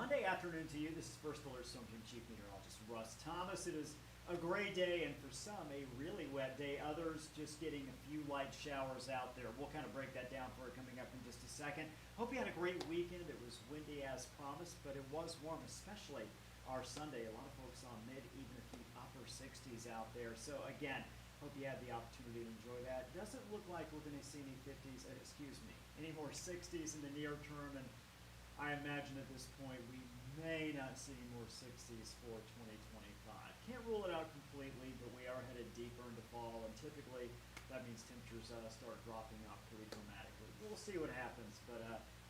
Monday afternoon to you. This is First Alert Storm Team Chief Meteorologist Russ Thomas. It is a gray day, and for some, a really wet day. Others just getting a few light showers out there. We'll kind of break that down for you coming up in just a second. Hope you had a great weekend. It was windy as promised, but it was warm, especially our Sunday. A lot of folks on mid, even a few upper 60s out there. So again, hope you had the opportunity to enjoy that. Doesn't look like we're going to see any 50s, any more 60s in the near term, and I imagine at this point we may not see more 60s for 2025. Can't rule it out completely, but we are headed deeper into fall, and typically that means temperatures start dropping off pretty dramatically. We'll see what happens, but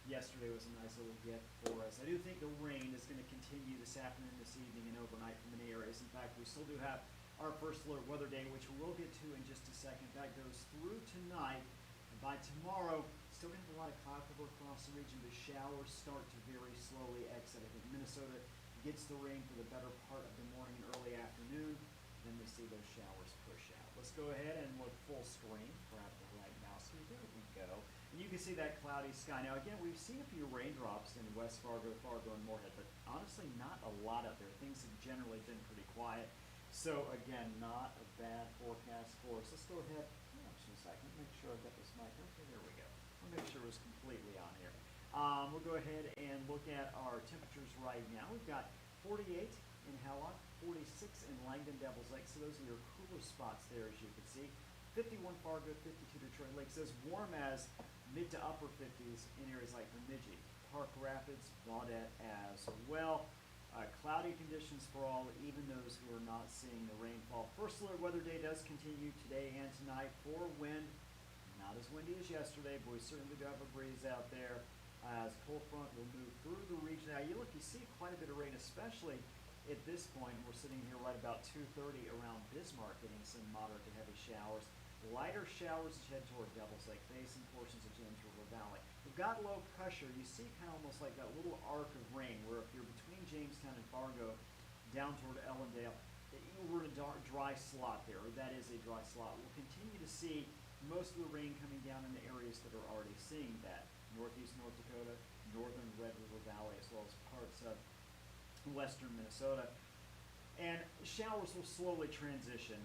yesterday was a nice little gift for us. I do think the rain is going to continue this afternoon, this evening, and overnight for many areas. In fact, we still do have our first alert weather day, which we'll get to in just a second. That goes through tonight. And by tomorrow, still going to have a lot of cloud cover across the region. The showers start to very slowly exit. I think Minnesota gets the rain for the better part of the morning and early afternoon. Then we see those showers push out. Let's go ahead and look full screen. Grab the right mouse here. There we go. And you can see that cloudy sky. Now, again, we've seen a few raindrops in West Fargo, and Moorhead, but honestly, not a lot out there. Things have generally been pretty quiet. So, again, not a bad forecast for us. Let's go ahead. Just a second. Make sure I've got this mic. Okay, there we go. I'll make sure it's completely on here. We'll go ahead and look at our temperatures right now. We've got 48 in Hella, 46 in Langdon, Devils Lake. So those are your cooler spots there, as you can see. 51 Fargo, 52 Detroit Lakes. As warm as mid to upper 50s in areas like Bemidji, Park Rapids, Baudette as well. Cloudy conditions for all, even those who are not seeing the rainfall. First alert weather day does continue today and tonight for wind. Not as windy as yesterday, but we certainly do have a breeze out there as cold front will move through the region. Now, you see quite a bit of rain, especially at this point. We're sitting here right about 2:30 around Bismarck, getting some moderate to heavy showers. Lighter showers as you head toward Devils Lake Basin, portions of James River Valley. We've got low pressure. You see kind of almost like that little arc of rain, where if you're between Jamestown and Fargo, down toward Ellendale, we're in a dry slot there, or that is a dry slot. We'll continue to see most of the rain coming down in the areas that are already seeing that. Northeast North Dakota, northern Red River Valley, as well as parts of western Minnesota. And showers will slowly transition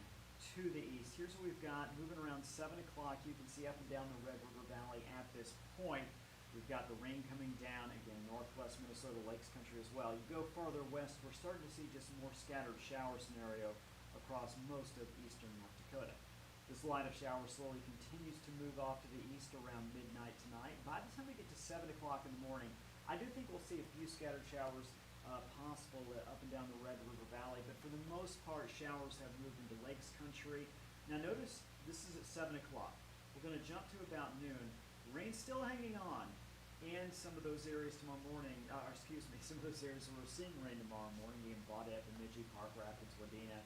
to the east. Here's what we've got moving around 7 o'clock. You can see up and down the Red River Valley at this point. We've got the rain coming down, again, northwest Minnesota, Lakes Country as well. You go farther west, we're starting to see just a more scattered shower scenario across most of eastern North Dakota. This line of showers slowly continues to move off to the east around midnight tonight. By the time we get to 7 o'clock in the morning, I do think we'll see a few scattered showers possible up and down the Red River Valley, but for the most part, showers have moved into Lakes Country. Now notice this is at 7 o'clock. We're going to jump to about noon. Rain's still hanging on in some of those areas tomorrow morning, some of those areas where we're seeing rain tomorrow morning, being Baudette, Bemidji, Park Rapids, Wadena,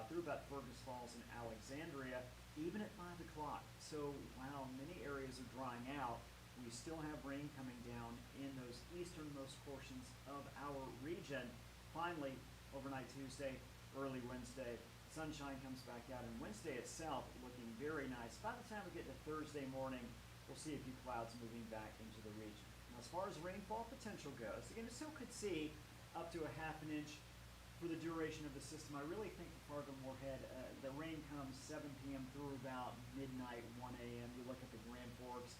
through about Fergus Falls and Alexandria, even at 5 o'clock. So while many areas are drying out, we still have rain coming down in those easternmost portions of our region. Finally, overnight Tuesday, early Wednesday, sunshine comes back out, and Wednesday itself looking very nice. By the time we get to Thursday morning, we'll see a few clouds moving back into the region. Now, as far as rainfall potential goes, again, we still could see up to a half an inch for the duration of the system. I really think for Fargo Moorhead, the rain comes 7 p.m. through about midnight, 1 a.m. You look at the Grand Forks,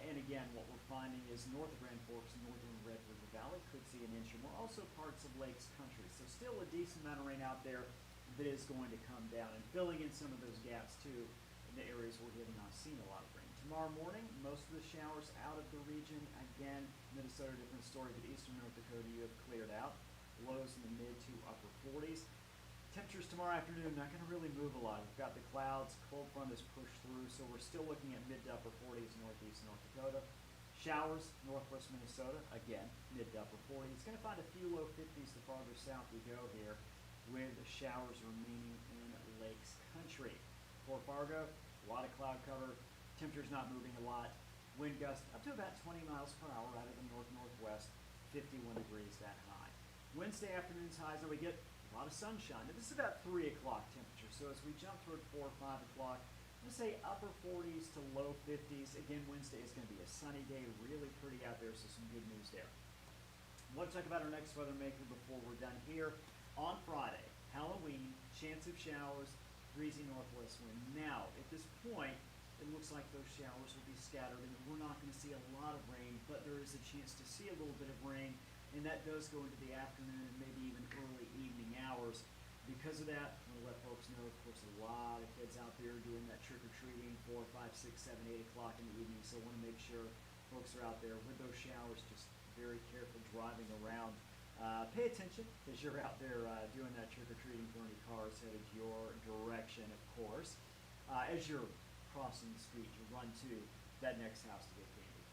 and again, what we're finding is north of Grand Forks and northern Red River Valley could see an inch or more. Also parts of Lakes Country. So still a decent amount of rain out there that is going to come down and filling in some of those gaps too in the areas where we have not seen a lot of rain. Tomorrow morning, most of the showers out of the region. Again, Minnesota, different story, but eastern North Dakota you have cleared out. Lows in the mid to upper 40s. Temperatures tomorrow afternoon not going to really move a lot. We've got the clouds, cold front is pushed through, so we're still looking at mid to upper 40s northeast North Dakota. Showers, northwest Minnesota, again, mid to upper 40s. Going to find a few low 50s the farther south we go here, with showers remaining in Lakes Country. For Fargo, a lot of cloud cover, temperatures not moving a lot. Wind gust up to about 20 miles per hour out of the north-northwest, 51 degrees that high. Wednesday afternoon's highs, and we get a lot of sunshine. Now, this is about 3 o'clock temperature, so as we jump toward 4 or 5 o'clock, I'm going to say upper 40s to low 50s. Again, Wednesday is going to be a sunny day, really pretty out there, so some good news there. Want to talk about our next weather maker before we're done here. On Friday, Halloween, chance of showers, breezy northwest wind. Now, at this point, it looks like those showers will be scattered and we're not going to see a lot of rain, but there is a chance to see a little bit of rain, and that does go into the afternoon and maybe even early evening hours. Because of that, I'm going to let folks know, of course, a lot of kids out there doing that trick-or-treating 4, 5, 6, 7, 8 o'clock in the evening, so I want to make sure folks are out there with those showers, just very careful driving around. Pay attention as you're out there doing that trick-or-treating for any cars headed your direction, of course. As you're crossing the street, you run to that next house to get candy.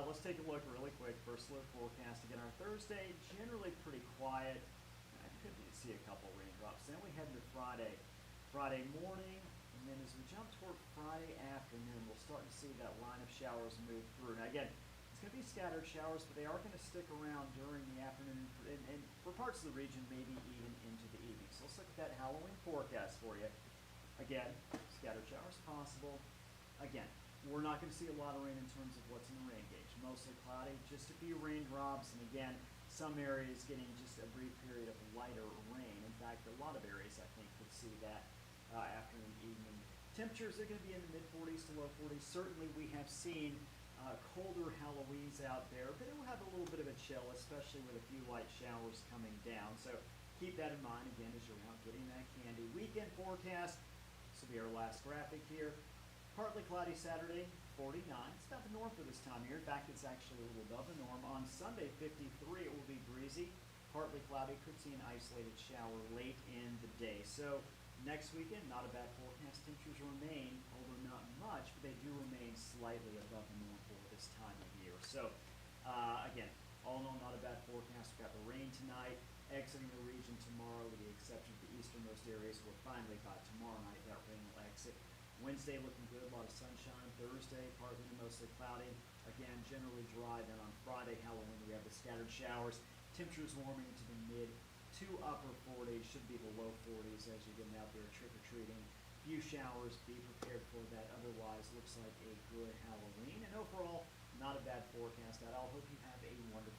Let's take a look really quick. First look forecast again. Our Thursday, generally pretty quiet. I could see a couple raindrops. Then we head into Friday morning, and then as we jump toward Friday afternoon, we'll start to see that line of showers move through. Now again, it's going to be scattered showers, but they are going to stick around during the afternoon and for parts of the region, maybe even into the evening. So let's look at that Halloween forecast for you. Again, scattered showers possible. Again, we're not going to see a lot of rain in terms of what's in the rain gauge. Mostly cloudy, just a few raindrops, and again, some areas getting just a brief period of lighter rain. In fact, a lot of areas, I think, could see that afternoon, evening. Temperatures are going to be in the mid-40s to low 40s. Certainly, we have seen colder Halloweens out there, but it will have a little bit of a chill, especially with a few light showers coming down. So keep that in mind, again, as you're out getting that candy. Weekend forecast, this will be our last graphic here. Partly cloudy Saturday, 49. It's about the norm for this time of year. In fact, it's actually a little above the norm. On Sunday, 53, it will be breezy. Partly cloudy, could see an isolated shower late in the day. So next weekend, not a bad forecast. Temperatures remain, although not much, but they do remain slightly above the norm for this time of year. So again, all in all, not a bad forecast. We've got the rain tonight, exiting the region tomorrow, with the exception of the easternmost areas, where finally by tomorrow night that rain will exit. Wednesday looking good, a lot of sunshine. Thursday, partly to mostly cloudy. Again, generally dry. Then on Friday, Halloween, we have the scattered showers. Temperatures warming into the mid to upper 40s, should be the low 40s as you're getting out there trick-or-treating. Few showers, be prepared for that. Otherwise, looks like a good Halloween. And overall, not a bad forecast at all. Hope you have a wonderful